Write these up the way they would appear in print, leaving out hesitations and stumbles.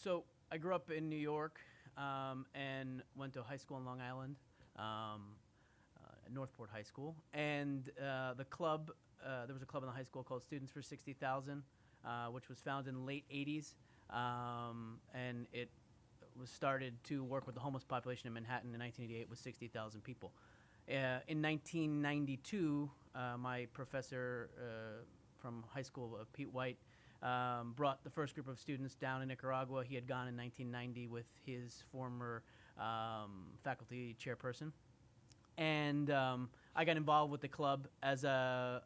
So I grew up in New York and went to high school in Long Island, Northport High School. And the club, there was a club in the high school called Students for 60,000, which was founded in the late 80s. And it was started to work with the homeless population in Manhattan in 1988 with 60,000 people. In 1992, my professor from high school, Pete White, brought the first group of students down in Nicaragua. He had gone in 1990 with his former faculty chairperson. And I got involved with the club as a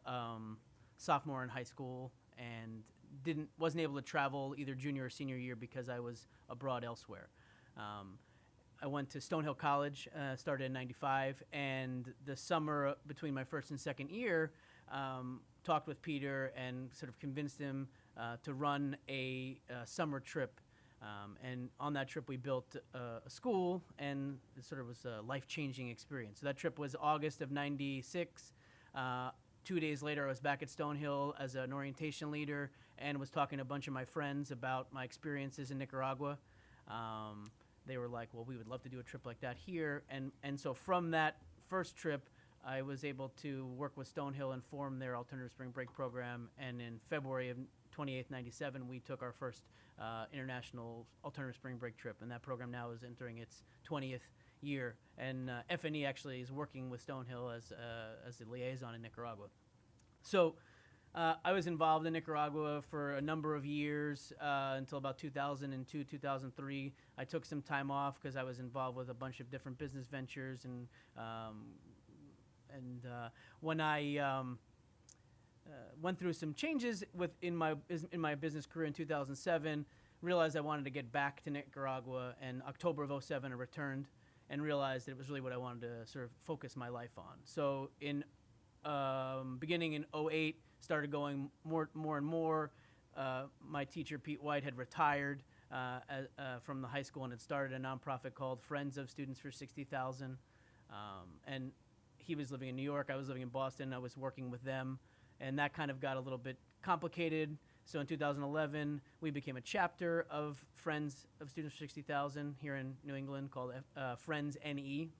sophomore in high school and wasn't able to travel either junior or senior year because I was abroad elsewhere. I went to Stonehill College, started in 95, and the summer between my first and second year, talked with Peter and sort of convinced him to run a summer trip. And on that trip, we built a school, and it sort of was a life-changing experience. So that trip was August of 96. 2 days later, I was back at Stonehill as an orientation leader and was talking to a bunch of my friends about my experiences in Nicaragua. They were like, well, we would love to do a trip like that here. And so from that first trip, I was able to work with Stonehill and form their alternative spring break program. And in February of 28th, 97, we took our first international alternative spring break trip. And that program now is entering its 20th year. And FNE actually is working with Stonehill as the liaison in Nicaragua. So I was involved in Nicaragua for a number of years until about 2002, 2003. I took some time off because I was involved with a bunch of different business ventures. And when I went through some changes in my business career in 2007, realized I wanted to get back to Nicaragua. And October of 2007, I returned and realized that it was really what I wanted to sort of focus my life on. So in beginning in 2008, started going more and more. My teacher, Pete White, had retired from the high school and had started a nonprofit called Friends of Students for 60,000. And he was living in New York. I was living in Boston. I was working with them. And that kind of got a little bit complicated. So in 2011, we became a chapter of Friends of Students for 60,000 here in New England called Friends NE.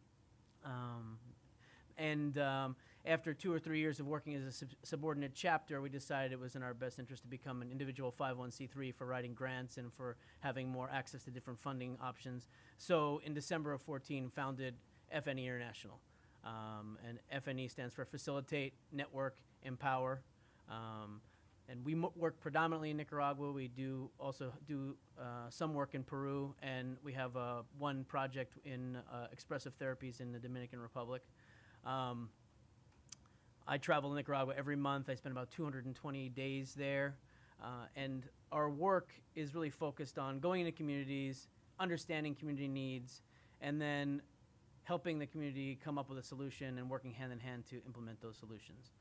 After 2 or 3 years of working as a subordinate chapter, we decided it was in our best interest to become an individual 501c3 for writing grants and for having more access to different funding options. So in December of 2014, founded FNE International. And FNE stands for Facilitate, Network, Empower. And we work predominantly in Nicaragua. We also do some work in Peru, and we have one project in expressive therapies in the Dominican Republic. I travel to Nicaragua every month. I spend about 220 days there. And our work is really focused on going into communities, understanding community needs, and then helping the community come up with a solution and working hand in hand to implement those solutions.